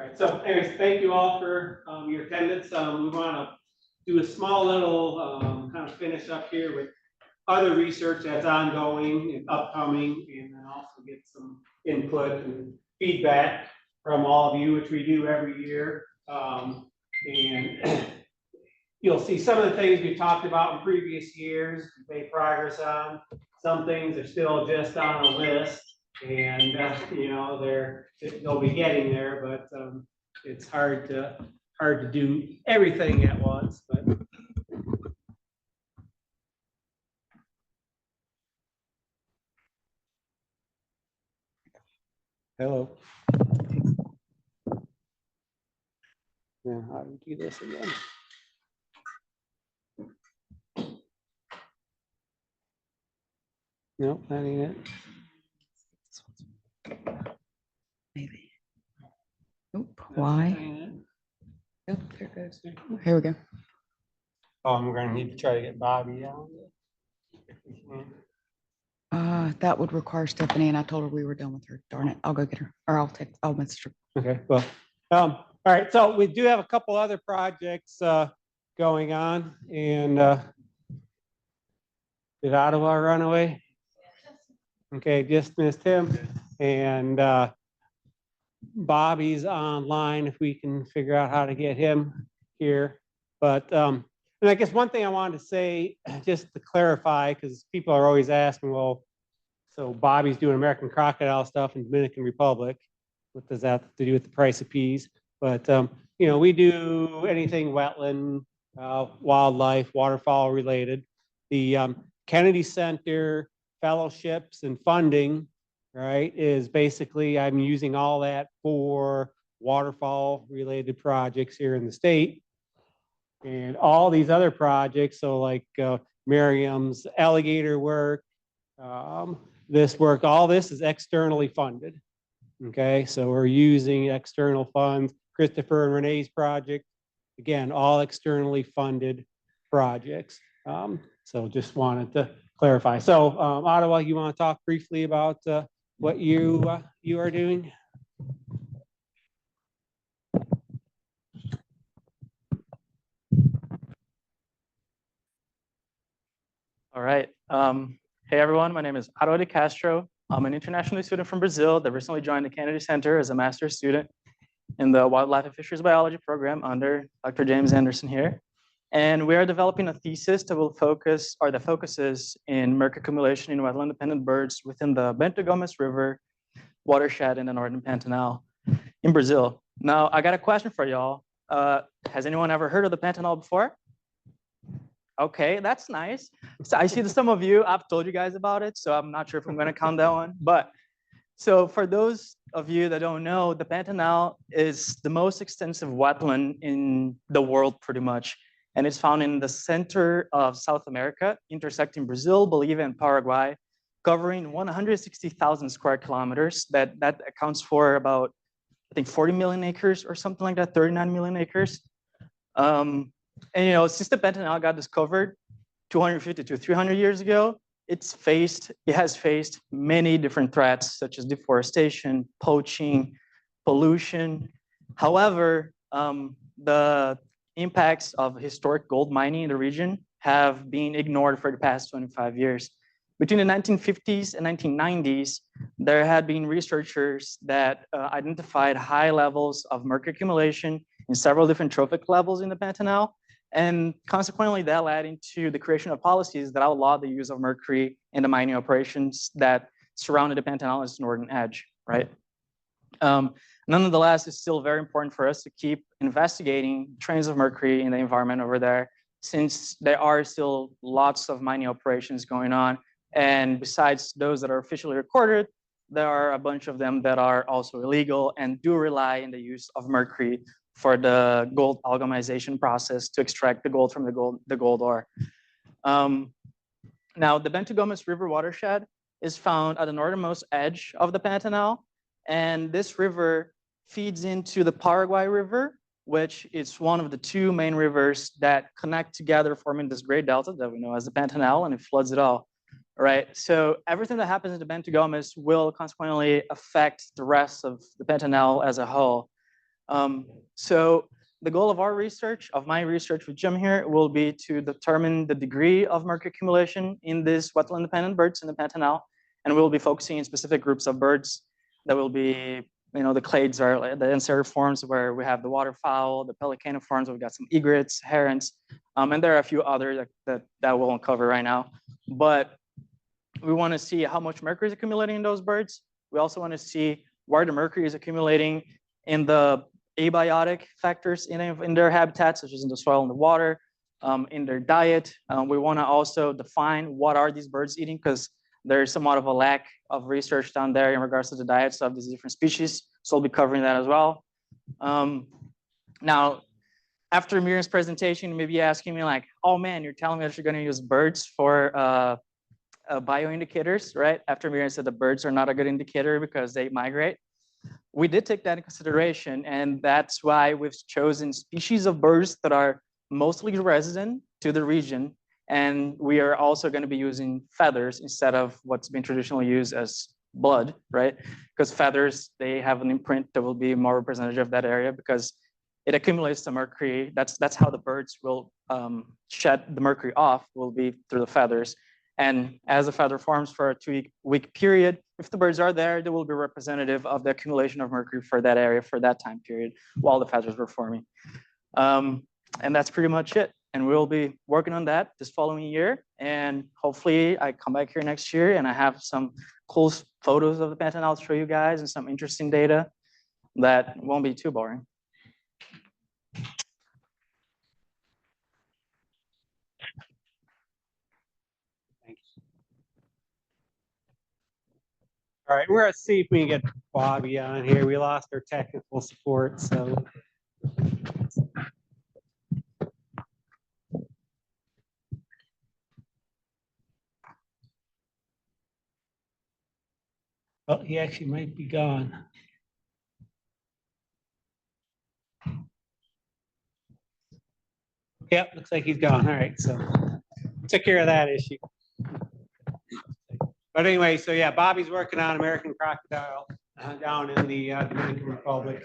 right, so anyways, thank you all for your attendance. We want to do a small little kind of finish up here with other research that's ongoing and upcoming, and then also get some input and feedback from all of you, which we do every year. And you'll see some of the things we talked about in previous years, we made progress on. Some things are still just on a list, and you know, they'll be getting there, but it's hard to do everything at once. But hello. Yeah, how do we do this again? Nope, that ain't it. Maybe. Nope. Why? Yep, there it goes. Here we go. Oh, I'm gonna need to try to get Bobby out. That would require Stephanie, and I told her we were done with her. Darn it. I'll go get her, or I'll message her. Okay, well, all right, so we do have a couple other projects going on, and did Ottawa run away? Okay, just missed him, and Bobby's online if we can figure out how to get him here. But and I guess one thing I wanted to say, just to clarify, because people are always asking, well, so Bobby's doing American crocodile stuff in Dominican Republic. What does that have to do with the price of peas? But you know, we do anything wetland, wildlife, waterfowl related. The Kennedy Center fellowships and funding, right, is basically I'm using all that for waterfowl related projects here in the state. And all these other projects, so like Miriam's alligator work, this work, all this is externally funded. Okay, so we're using external funds. Christopher and Renee's project, again, all externally funded projects. So just wanted to clarify. So Ottawa, you want to talk briefly about what you are doing? All right. Hey, everyone. My name is Ottawa de Castro. I'm an international student from Brazil that recently joined the Kennedy Center as a master's student in the Wildlife and Fisheries Biology program under Dr. James Anderson here. And we are developing a thesis that will focus, or that focuses in mercury accumulation in wetland-dependent birds within the Bento Gomes River watershed in the Northern Pantanal in Brazil. Now, I got a question for y'all. Has anyone ever heard of the Pantanal before? Okay, that's nice. So I see that some of you, I've told you guys about it, so I'm not sure if I'm going to count that one. But so for those of you that don't know, the Pantanal is the most extensive wetland in the world, pretty much. And it's found in the center of South America, intersecting Brazil, Bolivia, and Paraguay, covering 160,000 square kilometers. That accounts for about, I think, 40 million acres or something like that, 39 million acres. And you know, since the Pantanal got discovered 250 to 300 years ago, it has faced many different threats, such as deforestation, poaching, pollution. However, the impacts of historic gold mining in the region have been ignored for the past 25 years. Between the 1950s and 1990s, there had been researchers that identified high levels of mercury accumulation in several different trophic levels in the Pantanal. And consequently, that led into the creation of policies that outlawed the use of mercury in the mining operations that surrounded the Pantanal's northern edge, right? Nonetheless, it's still very important for us to keep investigating trains of mercury in the environment over there, since there are still lots of mining operations going on. And besides those that are officially recorded, there are a bunch of them that are also illegal and do rely on the use of mercury for the gold amalgamation process to extract the gold from the gold ore. Now, the Bento Gomes River watershed is found at the northernmost edge of the Pantanal, and this river feeds into the Paraguay River, which is one of the two main rivers that connect together, forming this great delta that we know as the Pantanal, and it floods it all. Right, so everything that happens in the Bento Gomes will consequently affect the rest of the Pantanal as a whole. So the goal of our research, of my research with Jim here, will be to determine the degree of mercury accumulation in these wetland-dependent birds in the Pantanal, and we'll be focusing in specific groups of birds that will be, the clades are like the anseriforms, where we have the waterfowl, the pelicaniforms, we've got some egrets, herons, and there are a few others that we won't cover right now. But we want to see how much mercury is accumulating in those birds. We also want to see where the mercury is accumulating in the abiotic factors in their habitat, such as in the soil and the water, in their diet. We want to also define what are these birds eating, because there's somewhat of a lack of research down there in regards to the diets of these different species. So we'll be covering that as well. Now, after Miriam's presentation, you may be asking me like, oh man, you're telling me that you're going to use birds for bioindicators, right? After Miriam said the birds are not a good indicator because they migrate. We did take that in consideration, and that's why we've chosen species of birds that are mostly resident to the region. And we are also going to be using feathers instead of what's been traditionally used as blood, right? Because feathers, they have an imprint that will be more representative of that area because it accumulates the mercury. That's how the birds will shed the mercury off, will be through the feathers. And as the feather forms for a 2-week period, if the birds are there, they will be representative of the accumulation of mercury for that area for that time period while the feathers were forming. And that's pretty much it. And we'll be working on that this following year. And hopefully I come back here next year and I have some cool photos of the Pantanal to show you guys and some interesting data that won't be too boring. Thanks. All right, we're gonna see if we can get Bobby on here. We lost our technical support, so. Oh, he actually might be gone. Yep, looks like he's gone. All right, so took care of that issue. But anyway, so yeah, Bobby's working on American crocodile down in the Dominican Republic.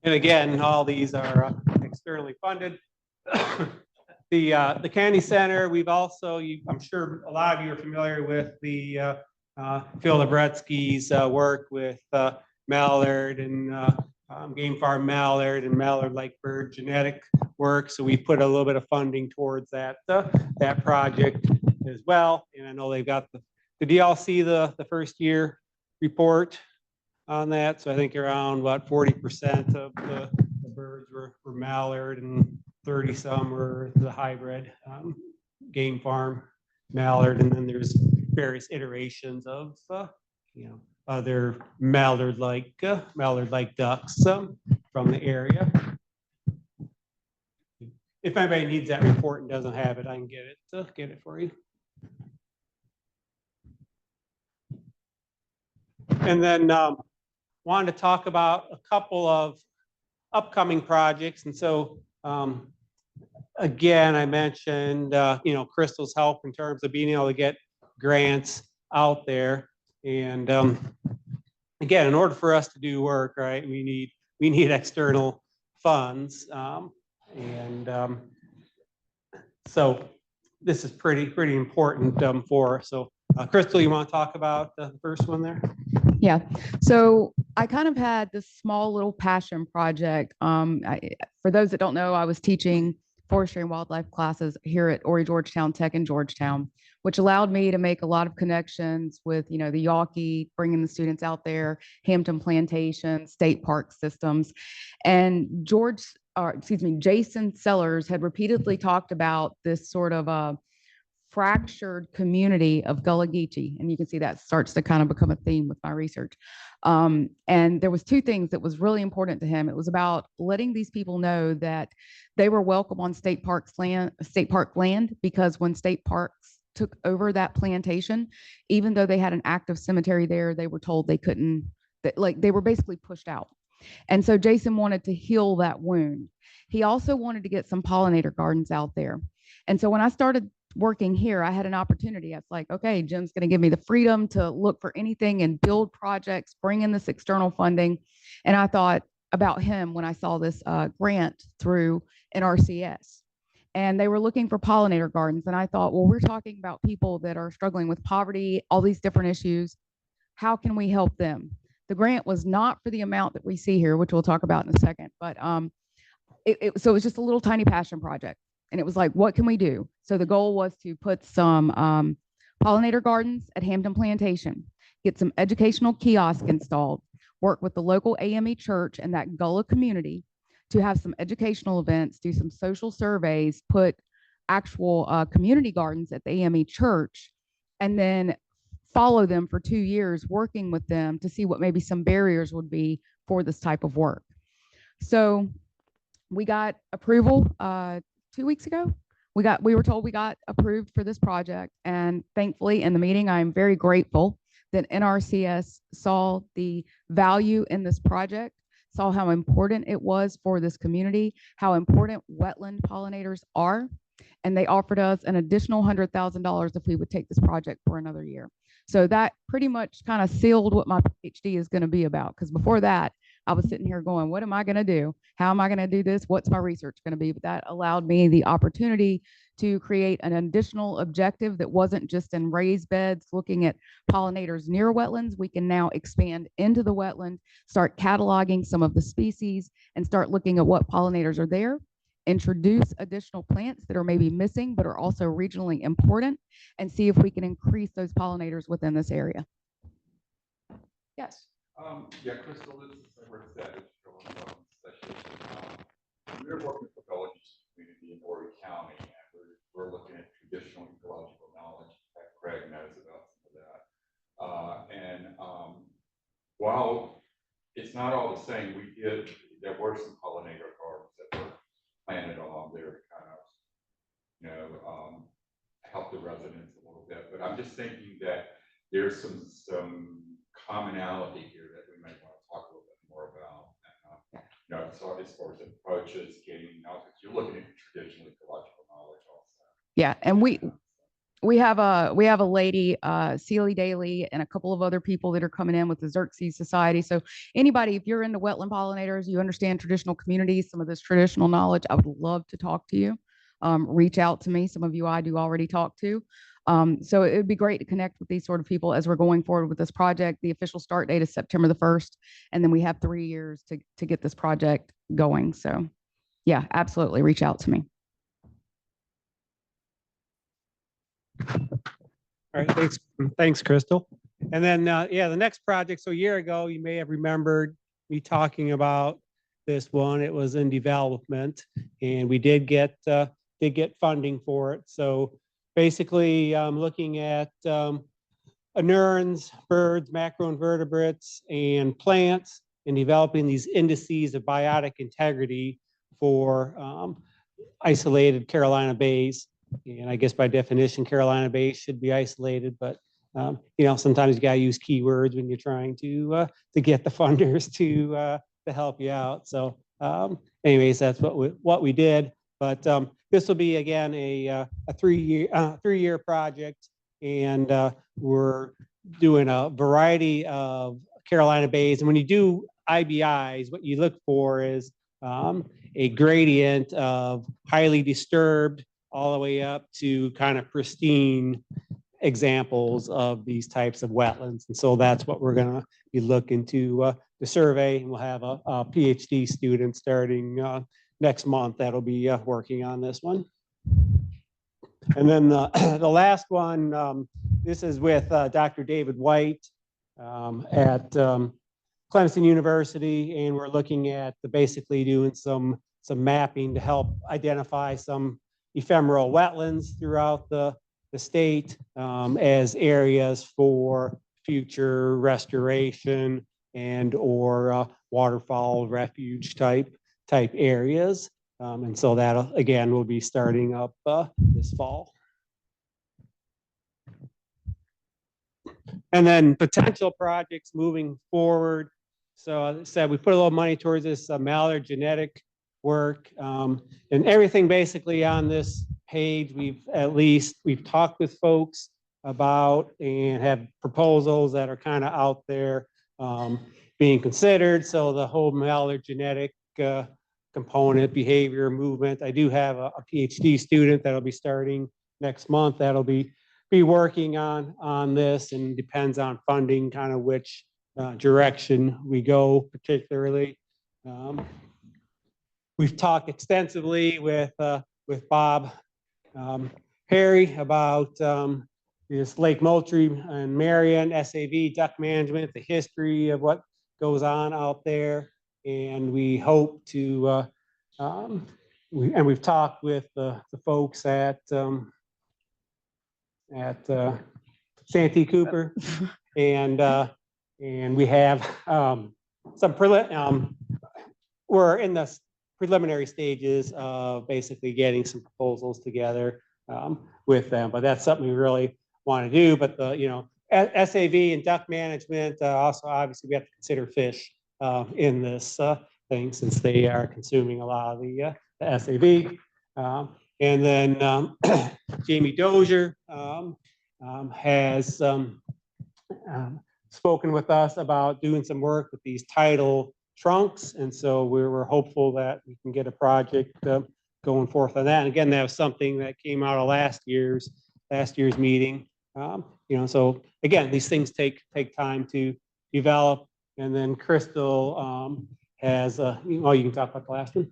And again, all these are externally funded. The Kennedy Center, we've also, I'm sure a lot of you are familiar with the Phil Labretsky's work with mallard and game farm mallard and mallard-like bird genetic work. So we put a little bit of funding towards that project as well. And I know they've got did y'all see the first year report on that? So I think around what 40% of the birds were mallard and 30 some were the hybrid game farm mallard. And then there's various iterations of other mallard-like ducks from the area. If anybody needs that report and doesn't have it, I can get it for you. And then wanted to talk about a couple of upcoming projects. And so again, I mentioned Crystal's help in terms of being able to get grants out there. And again, in order for us to do work, right, we need external funds. So this is pretty important for us. So Crystal, you want to talk about the first one there? Yeah. So I kind of had this small little passion project. For those that don't know, I was teaching forestry and wildlife classes here at Horry Georgetown Tech in Georgetown, which allowed me to make a lot of connections with, the Yawkey, bringing the students out there, Hampton Plantation, state park systems. And Jason Sellers had repeatedly talked about this sort of a fractured community of Gullah Geechee. And you can see that starts to kind of become a theme with my research. And there was two things that was really important to him. It was about letting these people know that they were welcome on state park land, because when state parks took over that plantation, even though they had an active cemetery there, they were told they couldn't, they were basically pushed out. And so Jason wanted to heal that wound. He also wanted to get some pollinator gardens out there. And so when I started working here, I had an opportunity. I was like, okay, Jim's going to give me the freedom to look for anything and build projects, bring in this external funding. And I thought about him when I saw this grant through NRCS. And they were looking for pollinator gardens. And I thought, well, we're talking about people that are struggling with poverty, all these different issues. How can we help them? The grant was not for the amount that we see here, which we'll talk about in a second, but so it was just a little tiny passion project. And it was like, what can we do? So the goal was to put some pollinator gardens at Hampton Plantation, get some educational kiosks installed, work with the local AME church and that Gullah community to have some educational events, do some social surveys, put actual community gardens at the AME church, and then follow them for 2 years, working with them to see what maybe some barriers would be for this type of work. So we got approval 2 weeks ago. We were told we got approved for this project. And thankfully in the meeting, I'm very grateful that NRCS saw the value in this project, saw how important it was for this community, how important wetland pollinators are. And they offered us an additional $100,000 if we would take this project for another year. So that pretty much kind of sealed what my PhD is going to be about. Because before that, I was sitting here going, what am I going to do? How am I going to do this? What's my research going to be? But that allowed me the opportunity to create an additional objective that wasn't just in raised beds looking at pollinators near wetlands. We can now expand into the wetland, start cataloging some of the species, and start looking at what pollinators are there, introduce additional plants that are maybe missing but are also regionally important, and see if we can increase those pollinators within this area. Yes. Yeah, Crystal, this is Edward Savage, specialist. We're working with the Gullah community in Horry County, and we're looking at traditional ecological knowledge. Craig knows about some of that. While it's not all the same, there were some pollinator gardens that were planted along there to kind of, help the residents a little bit. But I'm just thinking that there's some commonality here that we might want to talk a little bit more about. And, so as far as approaches, gaining knowledge, you're looking at traditional ecological knowledge also. Yeah, and we have a lady, Celie Daly, and a couple of other people that are coming in with the Xerxes Society. So anybody, if you're into wetland pollinators, you understand traditional communities, some of this traditional knowledge, I would love to talk to you. Reach out to me. Some of you I do already talk to. So it would be great to connect with these sort of people as we're going forward with this project. The official start date is September the 1st, and then we have 3 years to get this project going. So yeah, absolutely reach out to me. All right, thanks, Crystal. And then, yeah, the next project. So a year ago, you may have remembered me talking about this one. It was in development, and we did get funding for it. So basically, looking at anurans, birds, macroinvertebrates, and plants, and developing these indices of biotic integrity for isolated Carolina bays. And I guess by definition, Carolina bays should be isolated, but sometimes you gotta use keywords when you're trying to get the funders to help you out. So anyways, that's what we did. But this will be again a 3-year project, and we're doing a variety of Carolina bays. And when you do IBIs, what you look for is a gradient of highly disturbed all the way up to kind of pristine examples of these types of wetlands. And so that's what we're going to be looking to the survey. And we'll have a PhD student starting next month that'll be working on this one. And then the last one, this is with Dr. David White at Clemson University, and we're looking at basically doing some mapping to help identify some ephemeral wetlands throughout the state as areas for future restoration and or waterfowl refuge type areas. And so that again will be starting up this fall. And then potential projects moving forward. So as I said, we put a little money towards this Mallard genetic work. And everything basically on this page, we've talked with folks about and have proposals that are kind of out there being considered. So the whole genetic component, behavior, movement. I do have a PhD student that'll be starting next month. That'll be working on this, and depends on funding, kind of which direction we go particularly. We've talked extensively with Bob Perry about this Lake Moultrie and Marion, SAV, duck management, the history of what goes on out there. And we hope to, we've talked with the folks at Santee Cooper, and we have we're in the preliminary stages of basically getting some proposals together with them, but that's something we really want to do. But SAV and duck management, also obviously we have to consider fish in this thing, since they are consuming a lot of the SAV. And then Jamie Dozier has spoken with us about doing some work with these tidal trunks, and so we're hopeful that we can get a project going forth on that. And again, that was something that came out of last year's meeting. So again, these things take time to develop. And then Crystal has you can talk about the last one.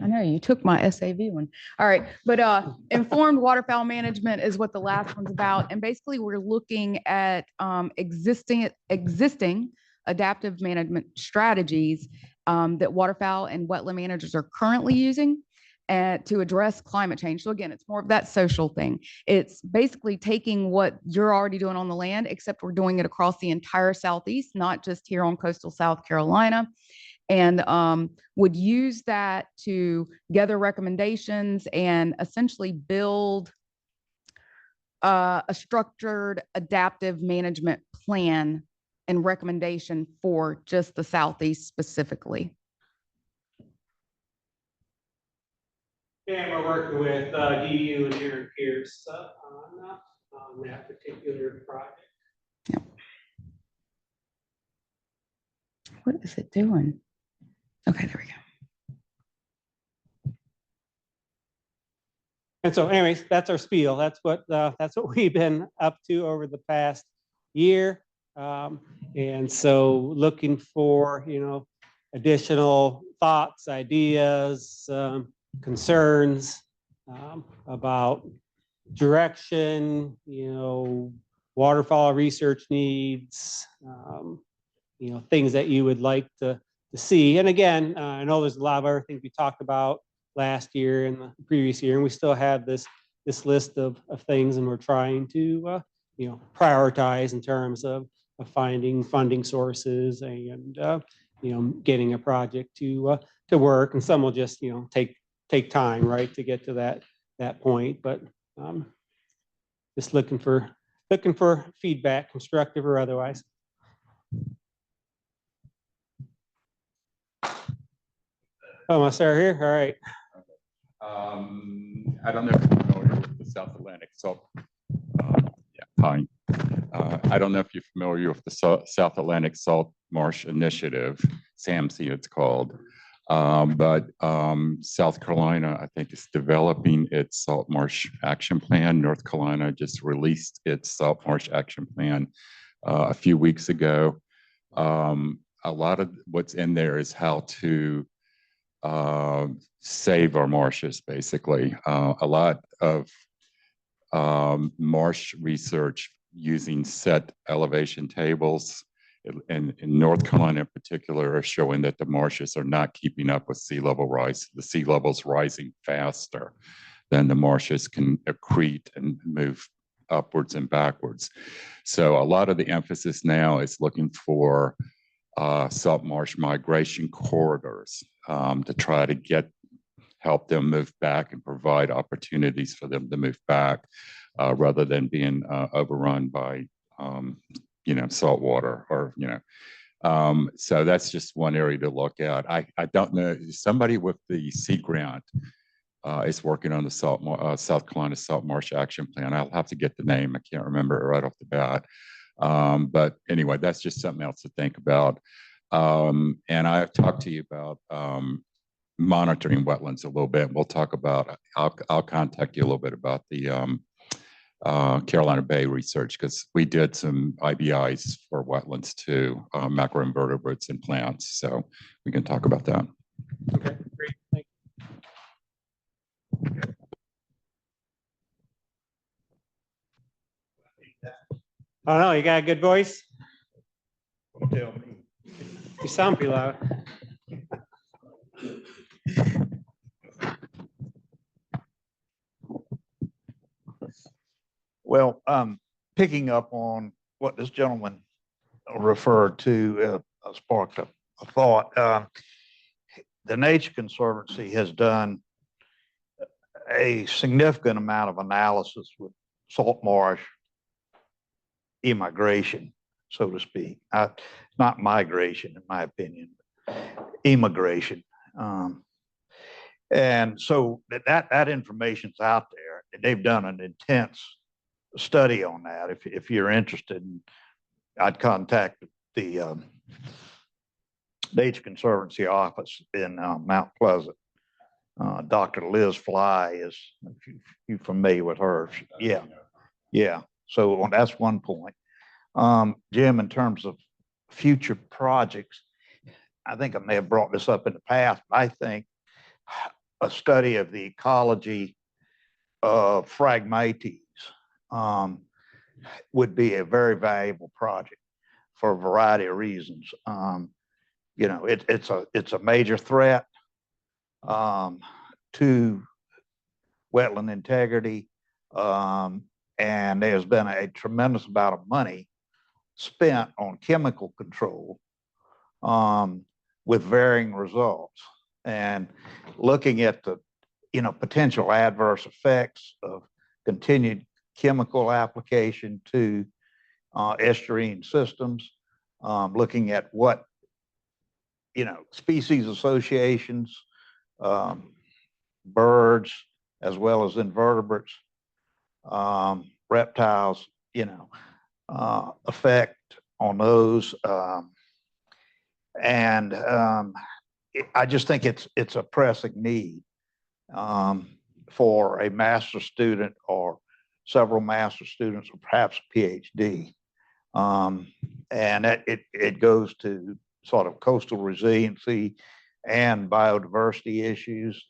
I know you took my SAV one. All right, but informed waterfowl management is what the last one's about. And basically we're looking at existing adaptive management strategies that waterfowl and wetland managers are currently using to address climate change. So again, it's more of that social thing. It's basically taking what you're already doing on the land, except we're doing it across the entire Southeast, not just here on coastal South Carolina. And would use that to gather recommendations and essentially build a structured adaptive management plan and recommendation for just the Southeast specifically. And we're working with DU and Aaron Pierce on that particular project. Yep. What is it doing? Okay, there we go. And so anyways, that's our spiel. That's what we've been up to over the past year. And so looking for, additional thoughts, ideas, concerns about direction, waterfowl research needs, things that you would like to see. And again, I know there's a lot of other things we talked about last year and the previous year, and we still have this list of things, and we're trying to prioritize in terms of finding funding sources and getting a project to work. And some will just take time, right, to get to that point. But just looking for feedback, constructive or otherwise. Oh, my start here. All right. I don't know if you're familiar with the South Atlantic salt. Pine. I don't know if you're familiar with the South Atlantic Salt Marsh Initiative, SAMC it's called. But South Carolina, I think, is developing its Salt Marsh Action Plan. North Carolina just released its Salt Marsh Action Plan a few weeks ago. A lot of what's in there is how to save our marshes, basically. A lot of marsh research using set elevation tables in North Carolina in particular are showing that the marshes are not keeping up with sea level rise. The sea level's rising faster than the marshes can accrete and move upwards and backwards. So a lot of the emphasis now is looking for salt marsh migration corridors to try to help them move back and provide opportunities for them to move back rather than being overrun by salt water or So that's just one area to look at. I don't know, somebody with the Sea Grant is working on the South Carolina Salt Marsh Action Plan. I'll have to get the name. I can't remember it right off the bat. But anyway, that's just something else to think about. And I've talked to you about monitoring wetlands a little bit. We'll talk about, I'll contact you a little bit about the Carolina Bay research, because we did some IBIs for wetlands too, macroinvertebrates and plants. So we can talk about that. Okay, great. Thank you. Oh no, you got a good voice? Tell me. You sound pretty loud. Well, picking up on what this gentleman referred to, sparked a thought. The Nature Conservancy has done a significant amount of analysis with salt marsh immigration, so to speak. Not migration, in my opinion, immigration. And so that information's out there. They've done an intense study on that. If you're interested, I'd contact the Nature Conservancy office in Mount Pleasant. Dr. Liz Fly is, if you're familiar with her. Yeah. So that's one point. Jim, in terms of future projects, I think I may have brought this up in the past, but I think a study of the ecology of Phragmites would be a very valuable project for a variety of reasons. You know, it's a major threat to wetland integrity, and there's been a tremendous amount of money spent on chemical control with varying results. And looking at the potential adverse effects of continued chemical application to estuarine systems, looking at what species associations, birds as well as invertebrates, reptiles, effect on those, and I just think it's a pressing need for a master's student or several master's students, or perhaps a PhD. And it goes to sort of coastal resiliency and biodiversity issues.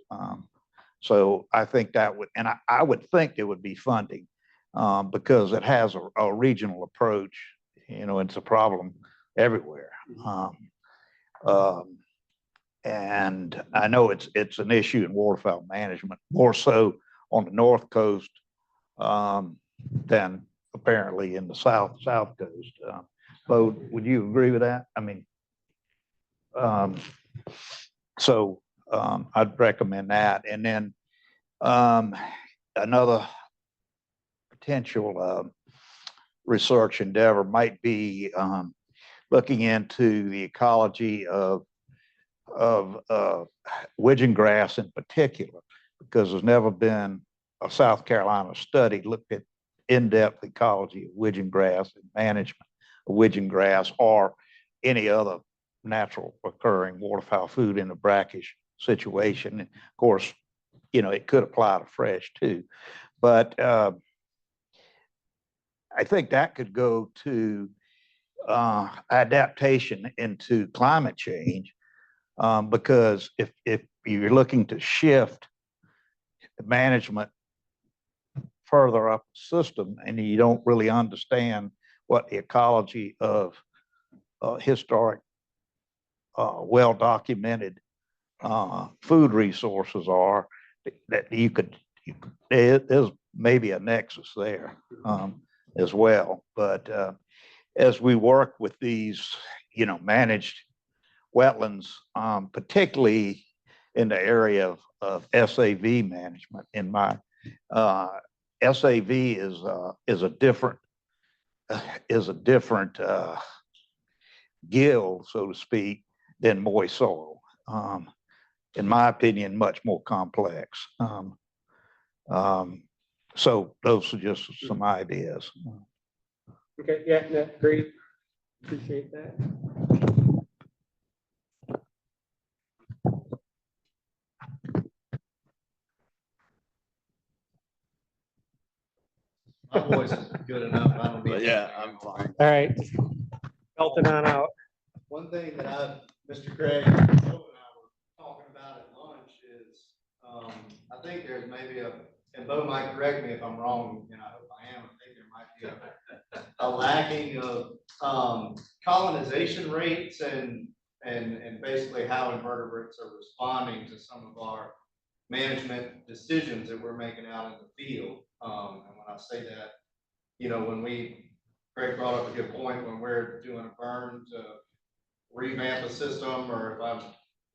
So I think that would, and I would think there would be funding because it has a regional approach. It's a problem everywhere. And I know it's an issue in waterfowl management, more so on the North Coast than apparently in the South Coast. Bo, would you agree with that? I mean, so I'd recommend that. And then another potential research endeavor might be looking into the ecology of widgeon grass in particular, because there's never been a South Carolina study looked at in-depth ecology of widgeon grass and management of widgeon grass or any other natural occurring waterfowl food in a brackish situation. And of course, it could apply to fresh too, but I think that could go to adaptation into climate change, because if you're looking to shift management further up the system and you don't really understand what the ecology of historic, well-documented food resources are, that there's maybe a nexus there as well. But as we work with these, managed wetlands, particularly in the area of SAV management, in my SAV is a different gill, so to speak, than moist soil. In my opinion, much more complex. So those are just some ideas. Okay, yeah, that's great. Appreciate that. My voice is good enough. I don't need. But yeah, I'm fine. All right, belting on out. One thing that Mr. Craig and I were talking about at lunch is, I think there's maybe and Bo might correct me if I'm wrong, and I hope I am, I think there might be a lacking of, colonization rates and basically how invertebrates are responding to some of our management decisions that we're making out in the field. And when I say that, when Greg brought up a good point, when we're doing a burn to revamp a system, or if I'm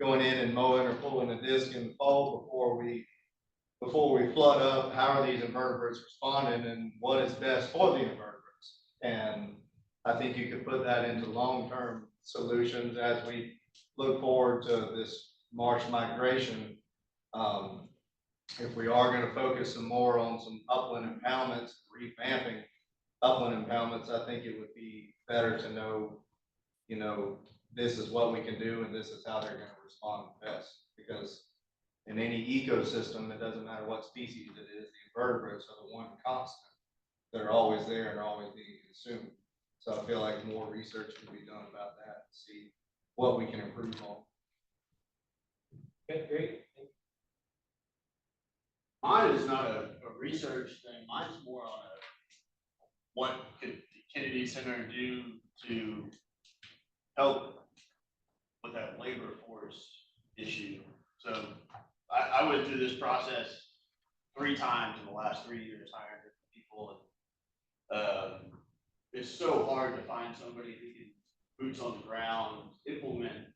going in and mowing or pulling a disc in the fall before we flood up, how are these invertebrates responding and what is best for the invertebrates? And I think you could put that into long-term solutions as we look forward to this marsh migration. If we are going to focus some more on some upland impoundments, revamping upland impoundments, I think it would be better to know, this is what we can do and this is how they're going to respond best. Because in any ecosystem, it doesn't matter what species it is, the invertebrates are the one constant. They're always there and are always being consumed. So I feel like more research can be done about that to see what we can improve on. Okay, great. Mine is not a research thing. Mine's more on what could the Kennedy Center do to help with that labor force issue. So I went through this process 3 times in the last 3 years, hiring different people. And it's so hard to find somebody who can boots on the ground, implement.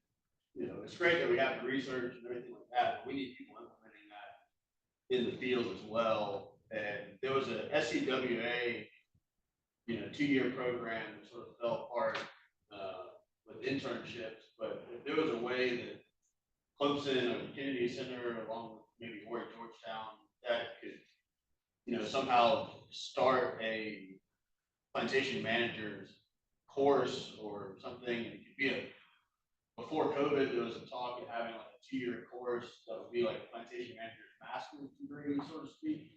It's great that we have the research and everything like that, but we need people implementing that in the field as well. And there was a SCWA, 2-year program that sort of fell apart with internships. But if there was a way that Clipchamp or the Kennedy Center, along with maybe Georgetown, that could, somehow start a plantation manager's course or something. It could be before COVID, there was a talk of having like a 2-year course that would be like a plantation manager's master's degree, so to speak.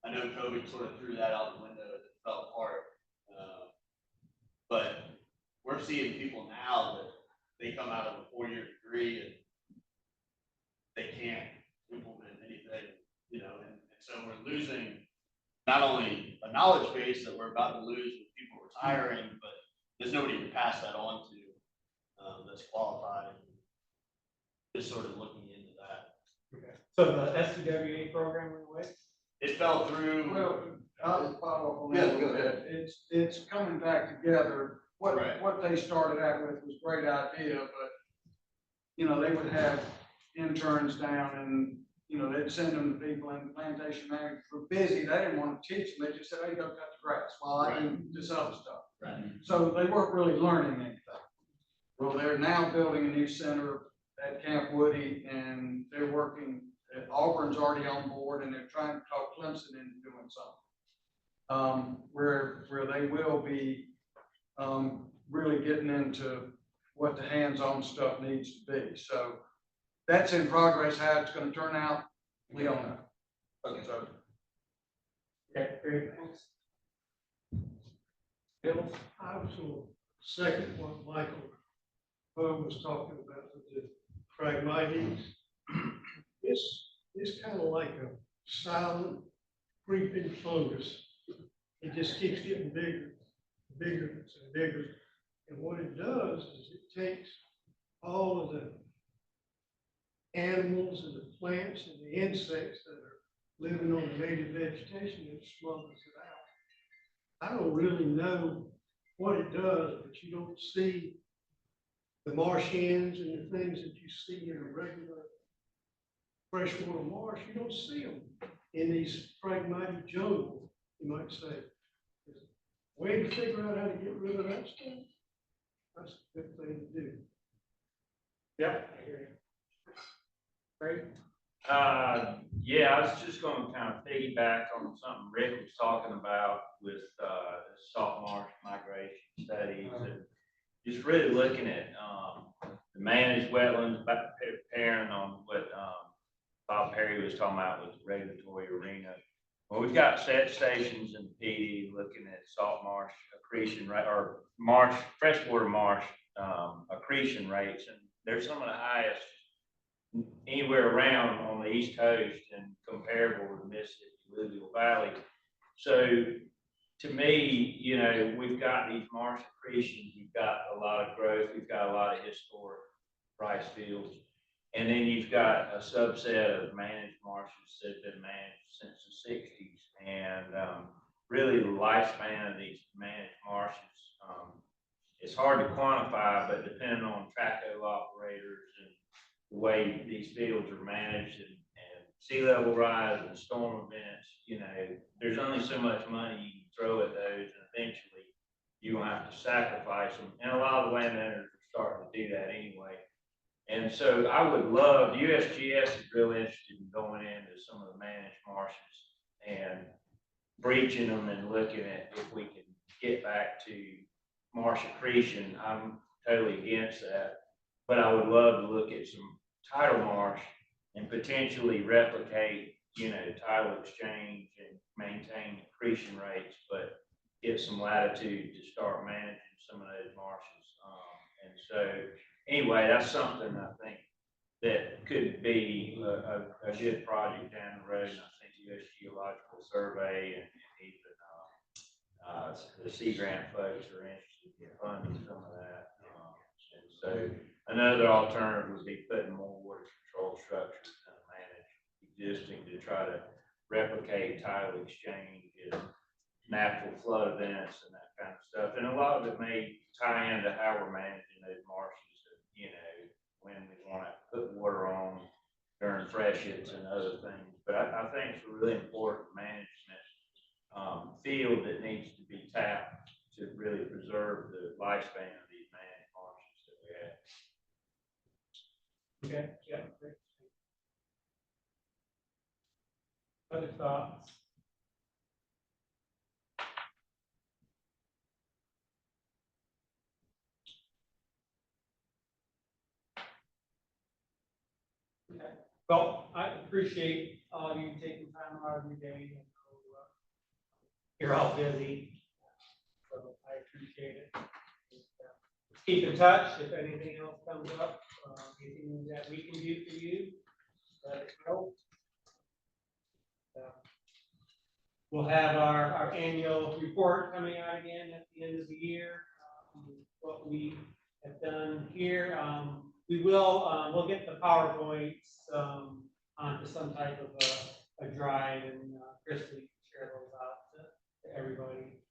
I know COVID sort of threw that out the window as it fell apart. But we're seeing people now that they come out of a 4-year degree and they can't implement anything, and so we're losing not only a knowledge base that we're about to lose with people retiring, but there's nobody to pass that on to that's qualified. Just sort of looking into that. Okay. So the SCWA program went away? It fell through. Well, I'll follow up on Yeah, that. go ahead. It's coming back together. Right. What they started out with was a great idea, but, they would have interns down and, they'd send them to people and plantation managers were busy. They didn't want to teach them. They just said, hey, go cut the grass while I do this other stuff. Right. So they weren't really learning anything. Well, they're now building a new center at Camp Woody, and they're working. Auburn's already on board, and they're trying to talk Clemson into doing something where they will be really getting into what the hands-on stuff needs to be. So that's in progress. How it's going to turn out, we don't know. Okay. So, Yeah, great, thanks. Bill, I was on second what Michael was talking about with the Phragmites. It's kind of like a silent creeping fungus. It just keeps getting bigger, bigger, and bigger. And what it does is it takes all of the animals and the plants and the insects that are living on the native vegetation and smothers it out. I don't really know what it does, but you don't see the marsh hens and the things that you see in a regular freshwater marsh. You don't see them in these Phragmites jungle, you might say. Way to figure out how to get rid of that stuff. That's a good thing to do. Yep. I hear you. Great. Yeah, I was just gonna kind of piggyback on something Rick was talking about with, salt marsh migration studies and just really looking at, the managed wetlands, preparing on what, Bob Perry was talking about with the regulatory arena. Well, we've got set stations in PD looking at salt marsh accretion, right, or marsh, freshwater marsh, accretion rates, and they're some of the highest anywhere around on the East Coast and comparable to the Mississippi Alluvial Valley. So to me, you know, we've got these marsh accretions, we've got a lot of growth, we've got a lot of historic rice fields. And then you've got a subset of managed marshes that have been managed since the 60s. And really the lifespan of these managed marshes, it's hard to quantify, but depending on traco operators and the way these fields are managed and sea level rise and storm events, you know, there's only so much money you can throw at those, and eventually you're gonna have to sacrifice them. And a lot of the landowners are starting to do that anyway. And so I would love, USGS is real interested in going into some of the managed marshes and breaching them and looking at if we can get back to marsh accretion. I'm totally against that, but I would love to look at some tidal marsh and potentially replicate, you know, tidal exchange and maintain accretion rates, but get some latitude to start managing some of those marshes. And so anyway, that's something I think that could be a good project down the road. And I think the U.S. Geological Survey and even the Sea Grant folks are interested in funding some of that. And so another alternative would be putting more water control structures and manage existing to try to replicate tidal exchange and natural flood events and that kind of stuff. And a lot of it may tie into how we're managing those marshes, and, you know, when we want to put water on during freshets and other things. But I think it's a really important management field that needs to be tapped to really preserve the lifespan of these managed marshes that we have. Okay, yeah, great. Other thoughts? Okay. Well, I appreciate all of you taking time out of your day. And you're all busy, so I appreciate it. Keep in touch if anything else comes up, anything that we can do for you, let us know. We'll have our annual report coming out again at the end of the year. What we have done here, we'll get the PowerPoints onto some type of a drive, and Chris will share those out to everybody.